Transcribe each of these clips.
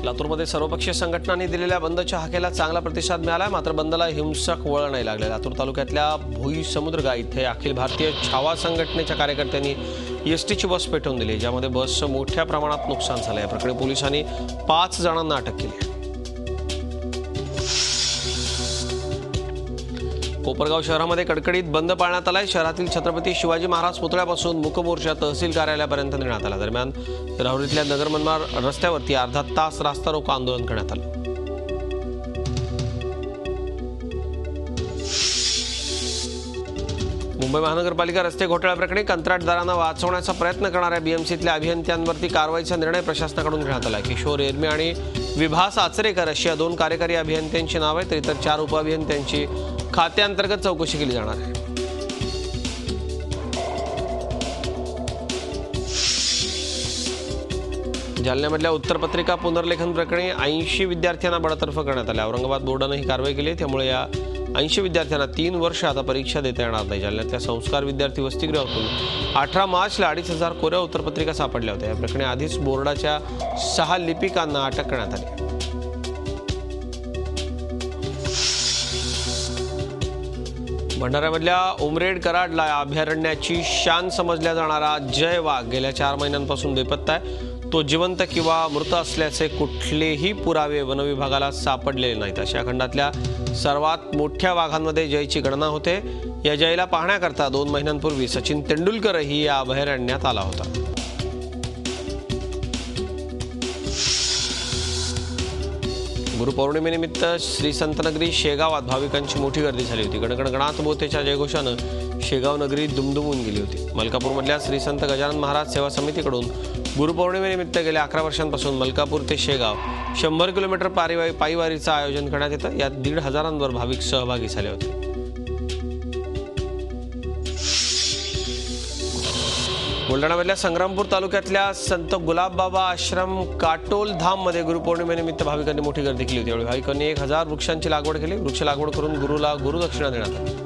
लातूरमध्ये सर्वपक्षीय संघटनांनी दिलेल्या बंदच्या हाकेला चांगला प्रतिसाद मिळाला, मात्र बंदला हिंसक वळण नाही लागले। लातूर तालुक्यातल्या भोई समुद्रगा इथे अखिल भारतीय छावा संघटनेच्या कार्यकर्त्यांनी एसटीची बस पेटवून दिली, ज्यामध्ये बसचं मोठ्या प्रमाणात नुकसान झालं। या प्रकरणी पोलिसांनी 5 जणांना अटक केली। कोपरगाव शहरामध्ये कडकडीत बंद पाळण्यात आलाय। शहरातील छत्रपती शिवाजी महाराज पुतळ्यापासून मुकमोर्चा तहसील कार्यालयापर्यंत नेण्यात आला। दरम्यान राहुरीतल्या नगर मनमाड रस्त्यावरती अर्धा तास रास्ता रोको आंदोलन करण्यात आलं। मुंबई महानगरपालिका रस्ते घोटाळ्याप्रकरणी कंत्राटदारांना वाचवण्याचा प्रयत्न करणाऱ्या बीएमसीतल्या अभियंत्यांवरती कारवाईचा निर्णय प्रशासनाकडून घेण्यात आला। किशोर एरमे आणि विभास आचरेकर अशी 2 कार्यकारी अभियंत्यांची नावे तर इतर 4 उपअभियंत्यांची खात्यांतर्गत चौकशी केली जाणार आहे। जालन्यामधल्या उत्तरपत्रिका पुनर्लेखन प्रकरणी 80 विद्यार्थ्यांना बडतर्फ करण्यात आले। औरंगाबाद बोर्डाने ही कारवाई केली, त्यामुळे या 80 विद्यार्थ्यांना 3 वर्ष आता परीक्षा देता येणार नाही। जालन्यातल्या संस्कार विद्यार्थी वसतिगृहातून 18 मार्चला 2,500 कोऱ्या उत्तरपत्रिका सापडल्या होत्या। या प्रकरणी आधीच बोर्डाच्या 6 लिपिकांना अटक करण्यात आली। भंडाऱ्यामधल्या उमरेड कराडला अभयारण्याची शान समजल्या जाणारा जय वाघ गेल्या 4 महिन्यांपासून बेपत्ता आहे। तो जिवंत किंवा मृत असल्याचे कुठलेही पुरावे वनविभागाला सापडलेले नाहीत। अशा खंडातल्या सर्वात मोठ्या वाघांमध्ये जयची गणना होते। या जयला पाहण्याकरता 2 महिन्यांपूर्वी सचिन तेंडुलकरही या अभयारण्यात आला होता। गुरुपौर्णिमेनिमित्त श्री संतनगरी शेगावात भाविकांची मोठी गर्दी झाली होती। गणगणगणात बोथेच्या जयघोषानं शेगाव नगरी दुमदुमून गेली होती। मलकापूरमधल्या श्री संत गजानन महाराज सेवा समितीकडून गुरुपौर्णिमेनिमित्त गेल्या 11 वर्षांपासून मलकापूर ते शेगाव 100 किलोमीटर पायीवारीचं आयोजन करण्यात येतं। यात 1,500 भाविक सहभागी झाले होते। बुलढाण्यामधल्या संग्रामपूर तालुक्यातल्या संत गुलाबबाबा आश्रम काटोल धाम मध्ये गुरुपौर्णिमेनिमित्त भाविकांनी मोठी गर्दी केली होती। यावेळी भाविकांनी 1000 वृक्षांची लागवड केली। वृक्ष लागवड करून गुरुला गुरुदक्षिणा देण्यात आली।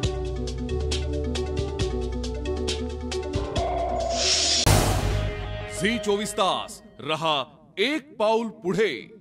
झी 24 तास रहा एक पाऊल पुढे।